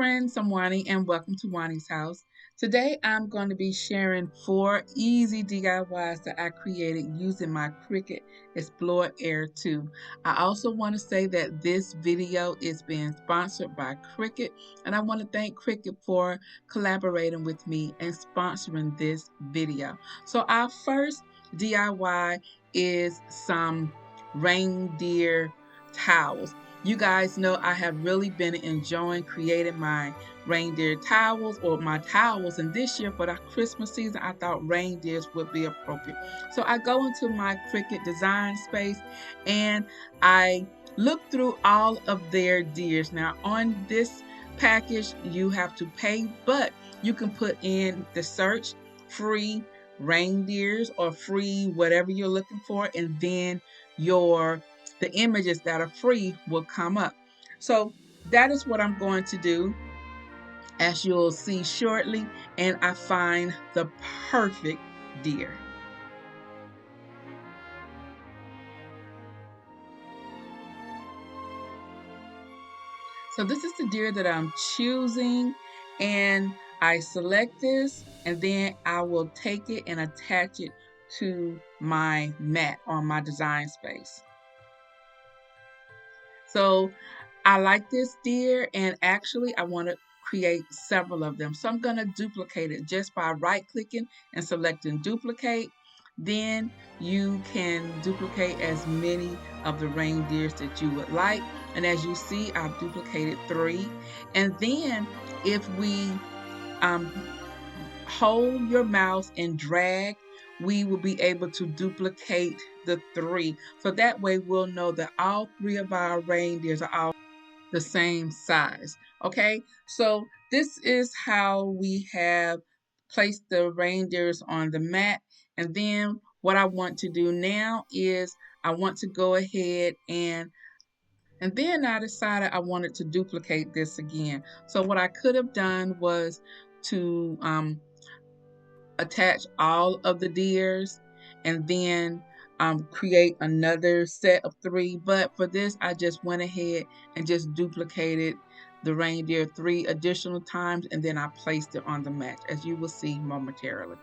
friends, I'm Juani and welcome to Juani's house. Today I'm going to be sharing 4 easy DIYs that I created using my Cricut Explore Air 2. I also want to say that this video is being sponsored by Cricut, and I want to thank Cricut for collaborating with me and sponsoring this video. So our first DIY is some reindeer towels. You guys know I have really been enjoying creating my reindeer towels or my towels, and this year for the Christmas season I thought reindeers would be appropriate. So I go into my Cricut design space and I look through all of their deers. Now on this package you have to pay, but you can put in the search free reindeers or free whatever you're looking for, and then the images that are free will come up. So that is what I'm going to do, as you'll see shortly, and I find the perfect deer. So this is the deer that I'm choosing, and I select this and then I will take it and attach it to my mat on my design space. So I like this deer, and actually I want to create several of them. So I'm going to duplicate it just by right clicking and selecting duplicate. Then you can duplicate as many of the reindeers that you would like. And as you see, I've duplicated 3. And then if we um, hold your mouse and drag, we will be able to duplicate the 3. So that way we'll know that all 3 of our reindeers are all the same size. Okay, so this is how we have placed the reindeers on the mat. And then what I want to do now is I want to go ahead and then I decided I wanted to duplicate this again. So what I could have done was to attach all of the deers and then create another set of 3. But for this, I just went ahead and just duplicated the reindeer 3 additional times, and then I placed it on the mat, as you will see momentarily.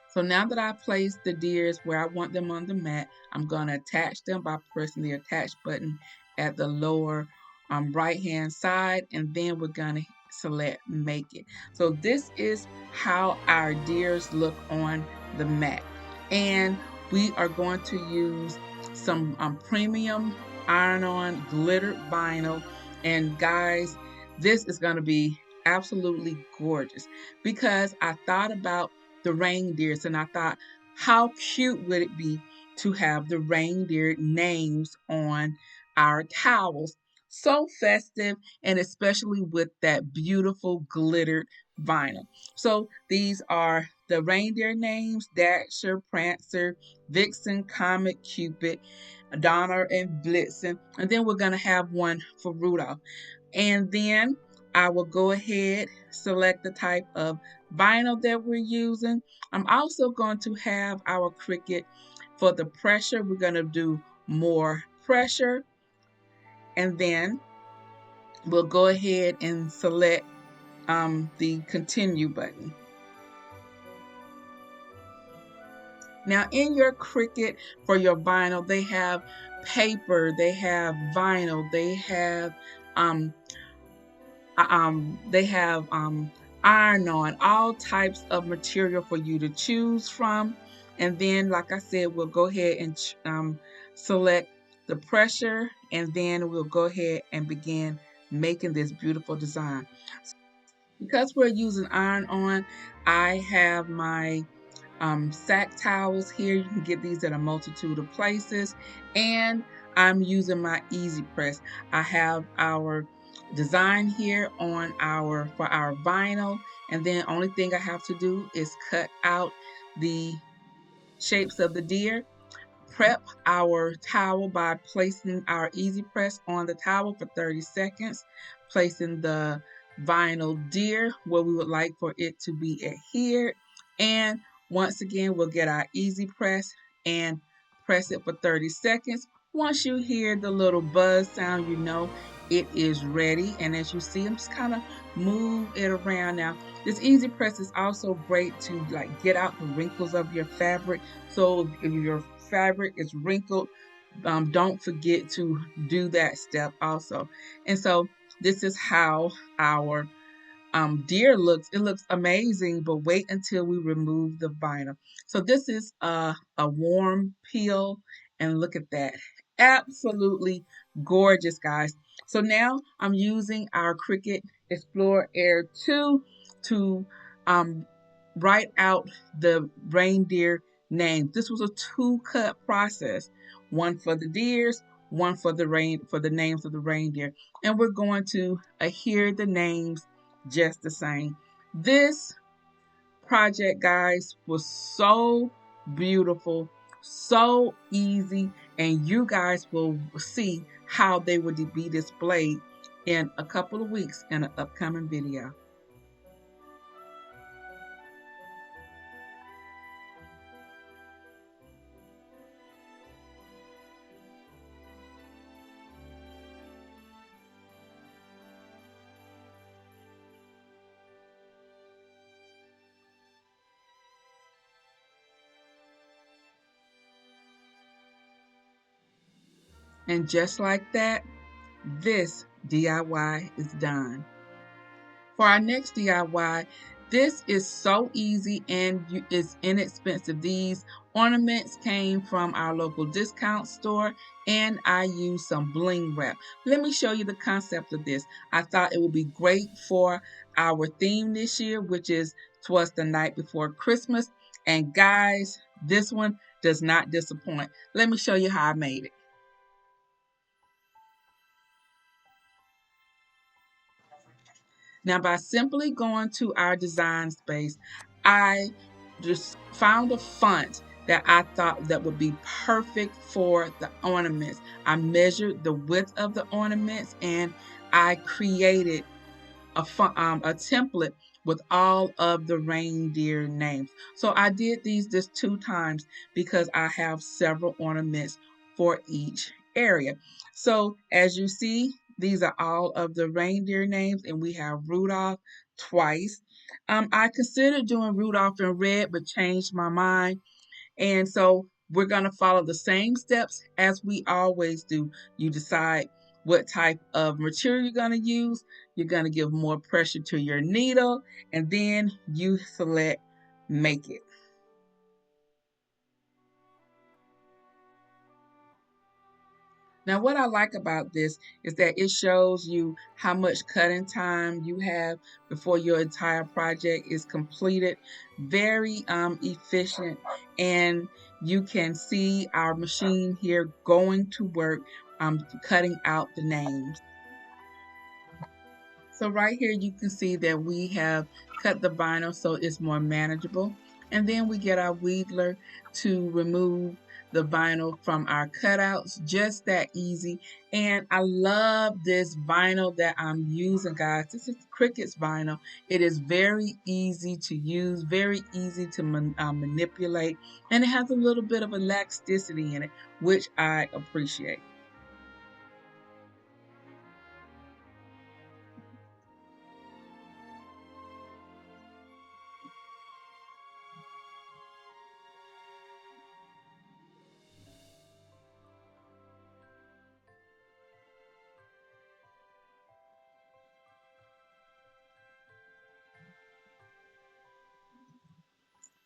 So now that I've placed the deers where I want them on the mat, I'm going to attach them by pressing the attach button at the lower right hand side, and then we're going to select make it. So this is how our deers look on the mat, and we are going to use some premium iron-on glittered vinyl. And guys, this is going to be absolutely gorgeous because I thought about the reindeers, and I thought, how cute would it be to have the reindeer names on our towels? So festive, and especially with that beautiful glittered vinyl. So these are the reindeer names: Dasher, Prancer, Vixen, Comet, Cupid, Donner, and Blitzen. And then we're going to have one for Rudolph. And then I will go ahead, select the type of vinyl that we're using. I'm also going to have our Cricut for the pressure. We're going to do more pressure, and then we'll go ahead and select the continue button. Now in your Cricut for your vinyl, they have paper, they have vinyl, they have iron on, all types of material for you to choose from. And then, like I said, we'll go ahead and select the pressure, and then we'll go ahead and begin making this beautiful design. Because we're using iron on, I have my sack towels here. You can get these at a multitude of places. And I'm using my easy press. I have our design here on for our vinyl, and then only thing I have to do is cut out the shapes of the deer. Prep our towel by placing our easy press on the towel for 30 seconds, placing the vinyl deer where we would like for it to be adhered. And once again, we'll get our easy press and press it for 30 seconds. Once you hear the little buzz sound, you know it is ready. And as you see, I'm just kind of move it around. Now, this easy press is also great to like get out the wrinkles of your fabric. So if your fabric is wrinkled, don't forget to do that step also. And so this is how our deer looks. It looks amazing, but wait until we remove the vinyl. So this is a warm peel, and look at that. Absolutely gorgeous, guys. So now I'm using our Cricut Explorer Air 2 to um, write out the reindeer names. This was a two-cut process, one for the deers, one for the names of the reindeer, and we're going to adhere the names just the same. This project, guys, was so beautiful, so easy, and you guys will see how they would be displayed in a couple of weeks in an upcoming video. And just like that, this DIY is done. For our next DIY, this is so easy and it's inexpensive. These ornaments came from our local discount store, and I used some bling wrap. Let me show you the concept of this. I thought it would be great for our theme this year, which is "Twas the Night Before Christmas." And guys, this one does not disappoint. Let me show you how I made it. Now, by simply going to our design space, I just found a font that I thought that would be perfect for the ornaments. I measured the width of the ornaments, and I created a template with all of the reindeer names. So I did these just 2 times because I have several ornaments for each area. So as you see, these are all of the reindeer names, and we have Rudolph twice. I considered doing Rudolph in red, but changed my mind. And so we're going to follow the same steps as we always do. You decide what type of material you're going to use. You're going to give more pressure to your needle, and then you select make it. Now, what I like about this is that it shows you how much cutting time you have before your entire project is completed. Very efficient, and you can see our machine here going to work, cutting out the names. So right here you can see that we have cut the vinyl so it's more manageable. And then we get our Weedler to remove the vinyl from our cutouts. Just that easy. And I love this vinyl that I'm using, guys. This is Cricut's vinyl. It is very easy to use, very easy to manipulate, and it has a little bit of elasticity in it, which I appreciate.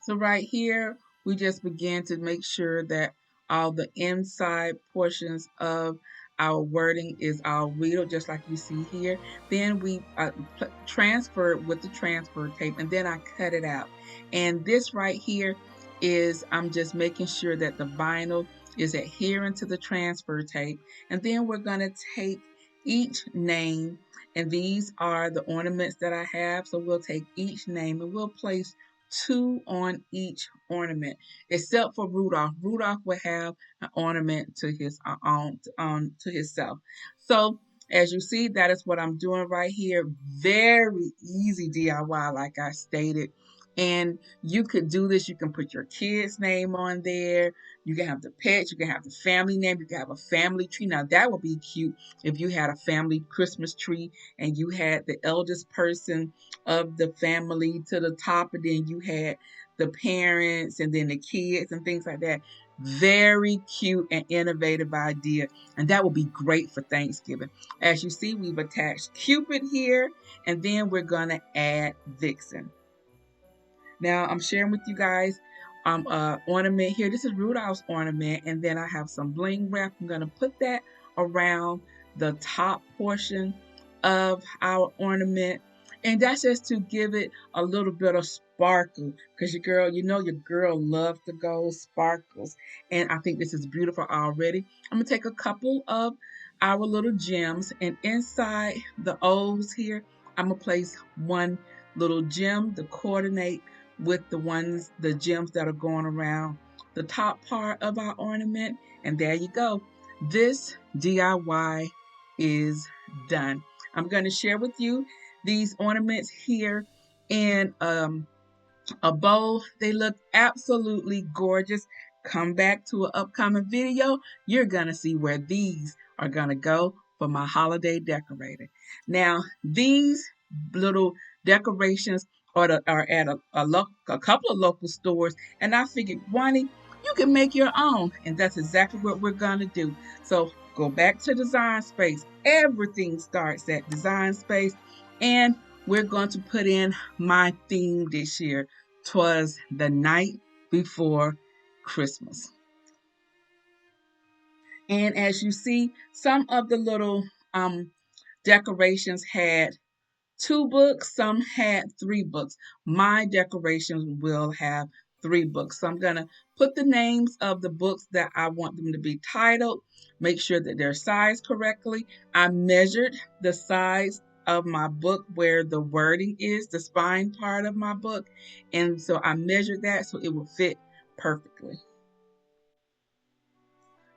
So right here, we just begin to make sure that all the inside portions of our wording is all real, just like you see here. Then we transfer it with the transfer tape, and then I cut it out. And this right here is I'm just making sure that the vinyl is adhering to the transfer tape. And then we're going to take each name, and these are the ornaments that I have. So we'll take each name and we'll place two on each ornament, except for Rudolph. Rudolph will have an ornament to his own to himself. So as you see, that is what I'm doing right here. Very easy DIY, like I stated. And you could do this. You can put your kid's name on there. You can have the pets. You can have the family name. You can have a family tree. Now that would be cute if you had a family Christmas tree and you had the eldest person of the family to the top, and then you had the parents and then the kids and things like that. Very cute and innovative idea, and that will be great for Thanksgiving. As you see, we've attached Cupid here, and then we're gonna add Vixen. Now I'm sharing with you guys ornament here. This is Rudolph's ornament, and then I have some bling wrap. I'm gonna put that around the top portion of our ornament, and that's just to give it a little bit of sparkle, because your girl loves the gold sparkles, and I think this is beautiful already. I'm gonna take a couple of our little gems, and inside the O's here, I'm gonna place one little gem to coordinate with the gems that are going around the top part of our ornament. And there you go. This DIY is done. I'm going to share with you these ornaments here in a bowl. They look absolutely gorgeous. Come back to an upcoming video. You're going to see where these are going to go for my holiday decorator. Now, these little decorations are at a couple of local stores, and I figured, Juani, you can make your own, and that's exactly what we're going to do. So go back to Design Space. Everything starts at Design Space, and we're going to put in my theme this year. 'Twas the night before Christmas. And as you see, some of the little decorations had 2 books, some had 3 books. My decorations will have 3 books. So I'm going to put the names of the books that I want them to be titled, make sure that they're sized correctly. I measured the size of my book where the wording is, the spine part of my book. And so I measured that so it will fit perfectly.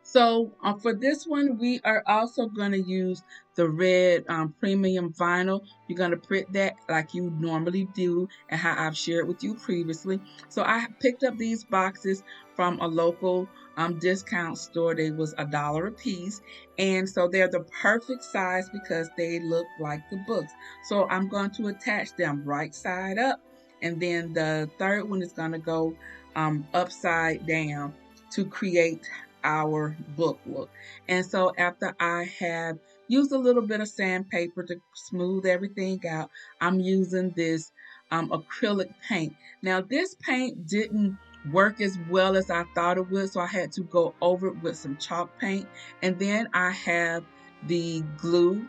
So for this one, we are also going to use the red premium vinyl. You're going to print that like you normally do and how I've shared with you previously. So I picked up these boxes from a local discount store. They was $1 a piece. And so they're the perfect size because they look like the books. So I'm going to attach them right side up. And then the third one is going to go upside down to create our book look. And so after I have used a little bit of sandpaper to smooth everything out, I'm using this acrylic paint. Now this paint didn't work as well as I thought it would, so I had to go over it with some chalk paint. And then I have the glue,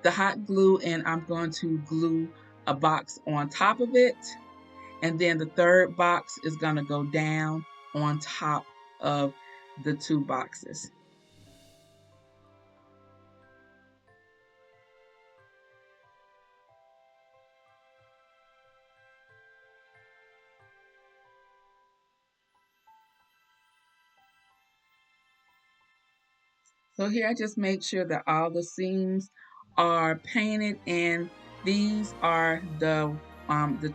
the hot glue, and I'm going to glue a box on top of it. And then the third box is going to go down on top of the 2 boxes. So here I just made sure that all the seams are painted, and these are the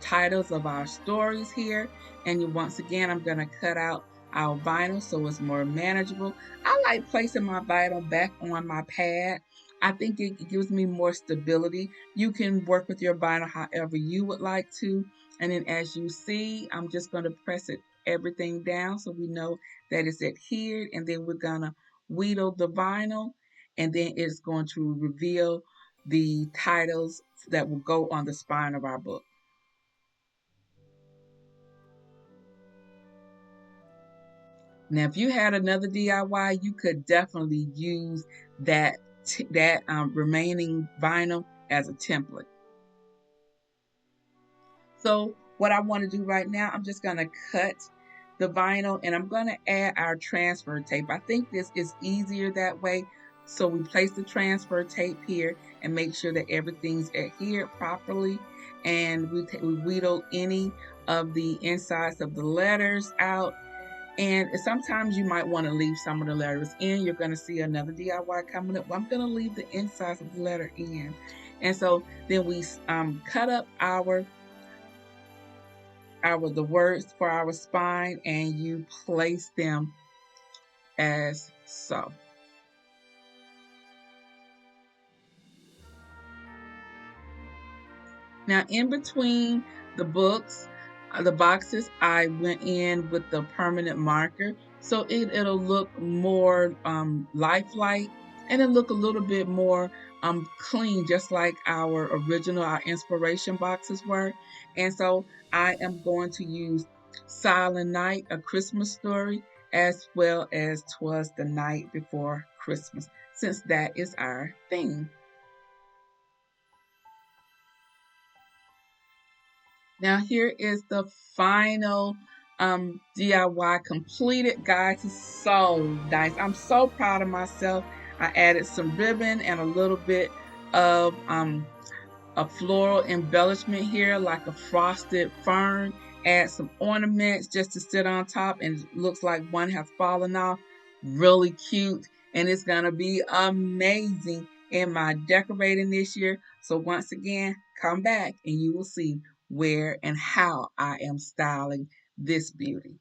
titles of our stories here. And once again, I'm going to cut out our vinyl so it's more manageable. I like placing my vinyl back on my pad. I think it gives me more stability. You can work with your vinyl however you would like to. And then as you see, I'm just going to press it everything down so we know that it's adhered, and then we're going to wheedle the vinyl, and then it's going to reveal the titles that will go on the spine of our book. Now, if you had another DIY, you could definitely use that remaining vinyl as a template. So what I want to do right now, I'm just going to cut the vinyl and I'm going to add our transfer tape. I think this is easier that way. So we place the transfer tape here and make sure that everything's adhered properly. And we wheedle any of the insides of the letters out. And sometimes you might want to leave some of the letters in. You're going to see another DIY coming up. I'm going to leave the insides of the letter in. And so then we cut up the words for our spine, and you place them as so. Now, in between the the boxes, I went in with the permanent marker, so it'll look more lifelike, and it'll look a little bit more clean, just like our inspiration boxes were. And so I am going to use Silent Night, A Christmas Story, as well as 'Twas the Night Before Christmas, since that is our theme. Now here is the final DIY completed, guys. It's so nice. I'm so proud of myself. I added some ribbon and a little bit of a floral embellishment here, like a frosted fern. Add some ornaments just to sit on top, and it looks like one has fallen off. Really cute, and it's gonna be amazing in my decorating this year. So once again, come back and you will see where and how I am styling this beauty.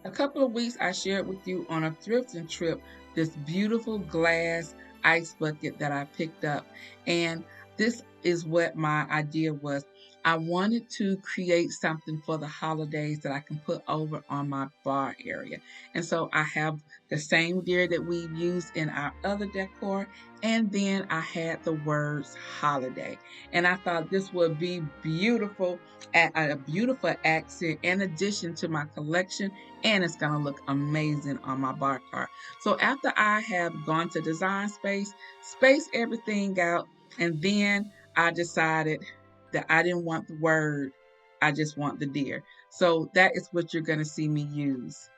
A couple of weeks I shared with you on a thrifting trip this beautiful glass ice bucket that I picked up. And this is what my idea was. I wanted to create something for the holidays that I can put over on my bar area. And so I have the same deer that we've used in our other decor. And then I had the words holiday. And I thought this would be beautiful, a beautiful accent in addition to my collection, and it's gonna look amazing on my bar cart. So after I have gone to design space everything out, and then I decided that I didn't want the word, I just want the deer. So that is what you're gonna see me use.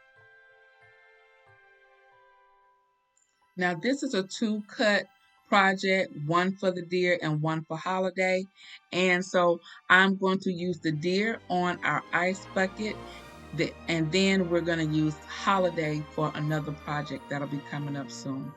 Now this is a two cut project, one for the deer and one for holiday. And so I'm going to use the deer on our ice bucket, and then we're going to use holiday for another project that'll be coming up soon.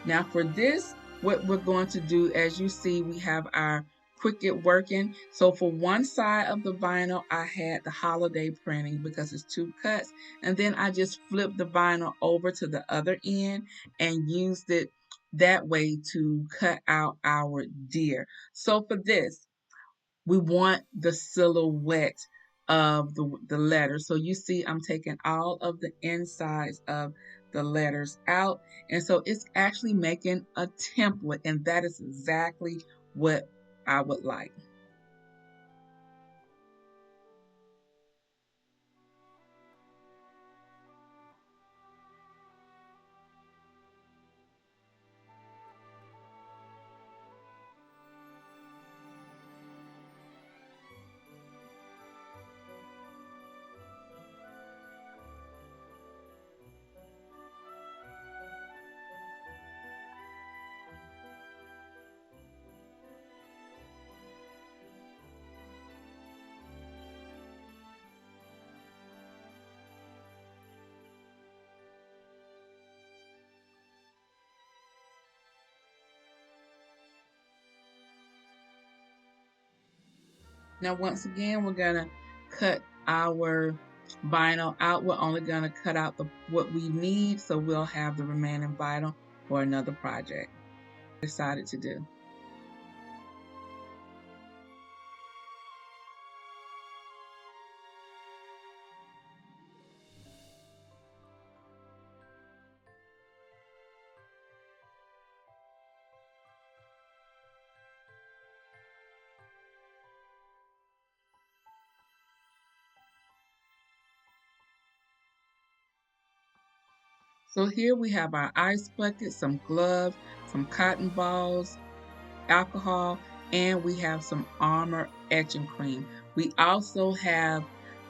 Now for this, what we're going to do, as you see, we have our Cricut working. So for one side of the vinyl, I had the holiday printing because it's two cuts. And then I just flipped the vinyl over to the other end and used it that way to cut out our deer. So for this, we want the silhouette of the letters. So you see I'm taking all of the insides of the letters out. And so it's actually making a template, and that is exactly what I would like. Now, once again, we're gonna cut our vinyl out. We're only gonna cut out what we need, so we'll have the remaining vinyl for another project. Decided to do. So here we have our ice bucket, some gloves, some cotton balls, alcohol, and we have some Armor etching cream. We also have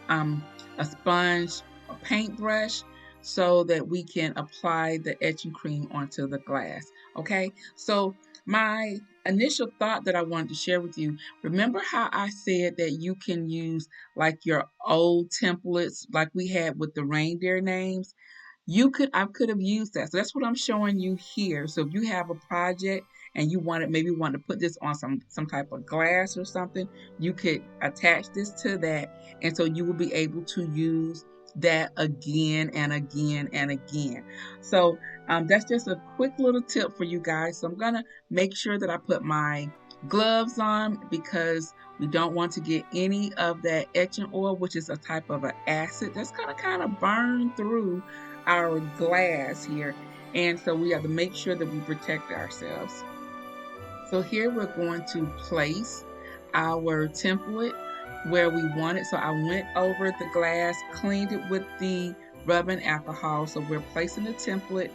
um, a sponge, a paintbrush, so that we can apply the etching cream onto the glass. Okay, so my initial thought that I wanted to share with you, remember how I said that you can use like your old templates like we had with the reindeer names? I could have used that. So that's what I'm showing you here. So if you have a project and you maybe want to put this on some type of glass or something, you could attach this to that, and so you will be able to use that again and again and again. So that's just a quick little tip for you guys. So I'm gonna make sure that I put my gloves on because we don't want to get any of that etching oil, which is a type of an acid that's gonna kind of burn through our glass here, and so we have to make sure that we protect ourselves. So here we're going to place our template where we want it. So I went over the glass, cleaned it with the rubbing alcohol. So we're placing the template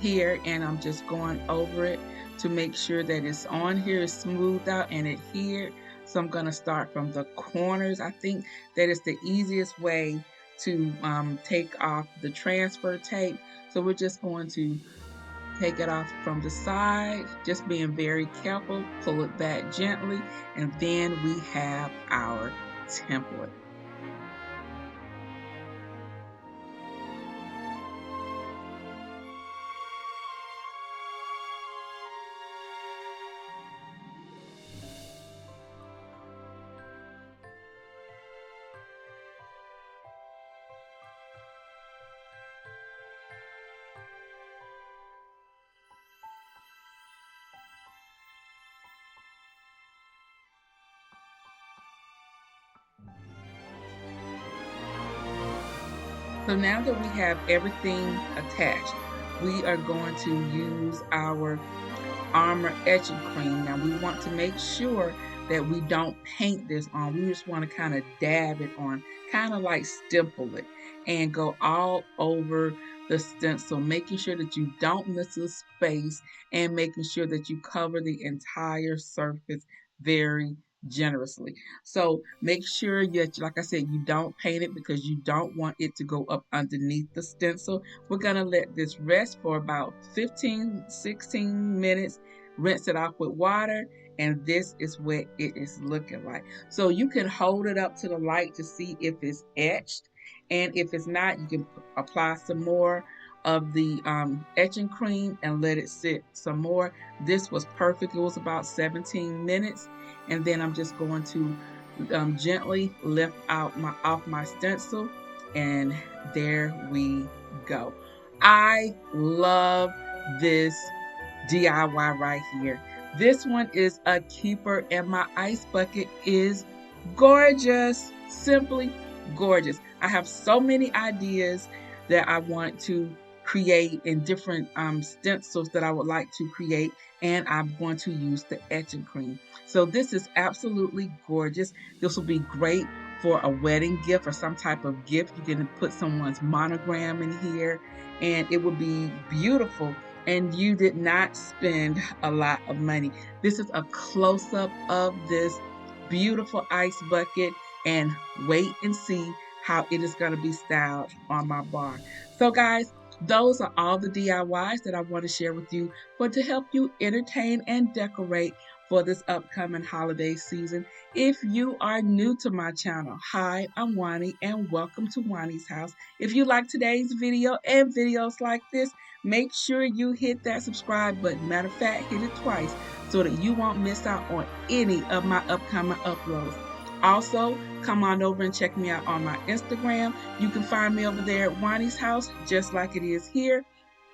here, and I'm just going over it to make sure that it's on here, it's smoothed out and adhered. So I'm going to start from the corners. I think that is the easiest way to take off the transfer tape. So we're just going to take it off from the side, just being very careful, pull it back gently, and then we have our template. So now that we have everything attached, we are going to use our Armor etching cream. Now we want to make sure that we don't paint this on. We just want to kind of dab it on, kind of like stipple it and go all over the stencil, making sure that you don't miss a space and making sure that you cover the entire surface very generously. So make sure that, like I said, you don't paint it because you don't want it to go up underneath the stencil. We're going to let this rest for about 15-16 minutes, rinse it off with water, and this is what it is looking like. So you can hold it up to the light to see if it's etched, and if it's not, you can apply some more of the etching cream and let it sit some more. This was perfect. It was about 17 minutes, and then I'm just going to gently lift out off my stencil, and there we go. I love this DIY right here. This one is a keeper, and my ice bucket is gorgeous, simply gorgeous. I have so many ideas that I want to create in different stencils that I would like to create, and I'm going to use the etching cream. So this is absolutely gorgeous. This will be great for a wedding gift or some type of gift. You can put someone's monogram in here, and it would be beautiful, and you did not spend a lot of money. This is a close-up of this beautiful ice bucket, and wait and see how it is going to be styled on my bar. So guys, those are all the DIYs that I want to share with you for to help you entertain and decorate for this upcoming holiday season. If you are new to my channel, hi, I'm Juani, and welcome to Juani's house. If you like today's video and videos like this, make sure you hit that subscribe button. Matter of fact, hit it twice so that you won't miss out on any of my upcoming uploads. Also, come on over and check me out on my Instagram. You can find me over there at Juani's house, just like it is here.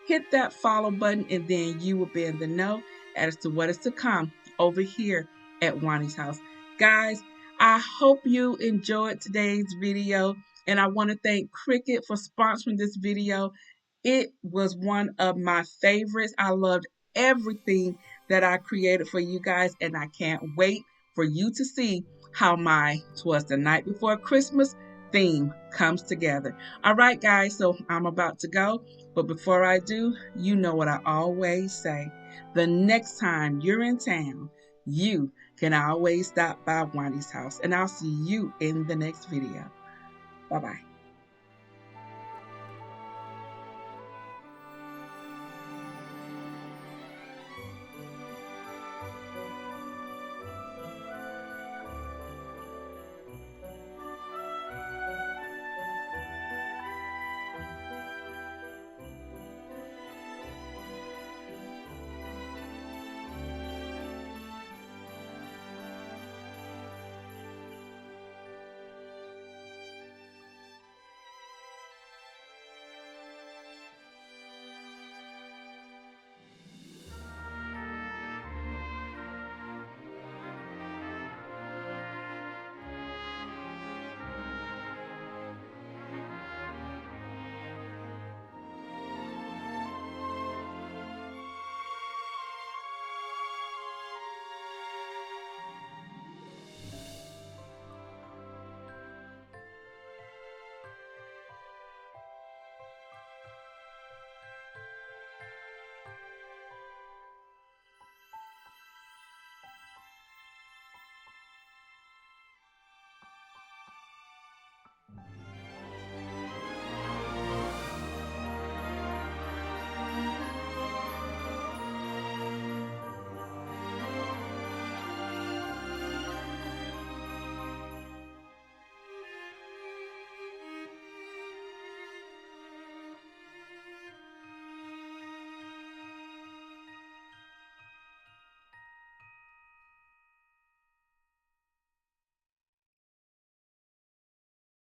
Hit that follow button, and then you will be in the know as to what is to come over here at Juani's house. Guys, I hope you enjoyed today's video, and I want to thank Cricut for sponsoring this video. It was one of my favorites. I loved everything that I created for you guys, and I can't wait for you to see how my "'Twas the Night Before Christmas" theme comes together. All right, guys, so I'm about to go. But before I do, you know what I always say. The next time you're in town, you can always stop by Juani's house. And I'll see you in the next video. Bye-bye.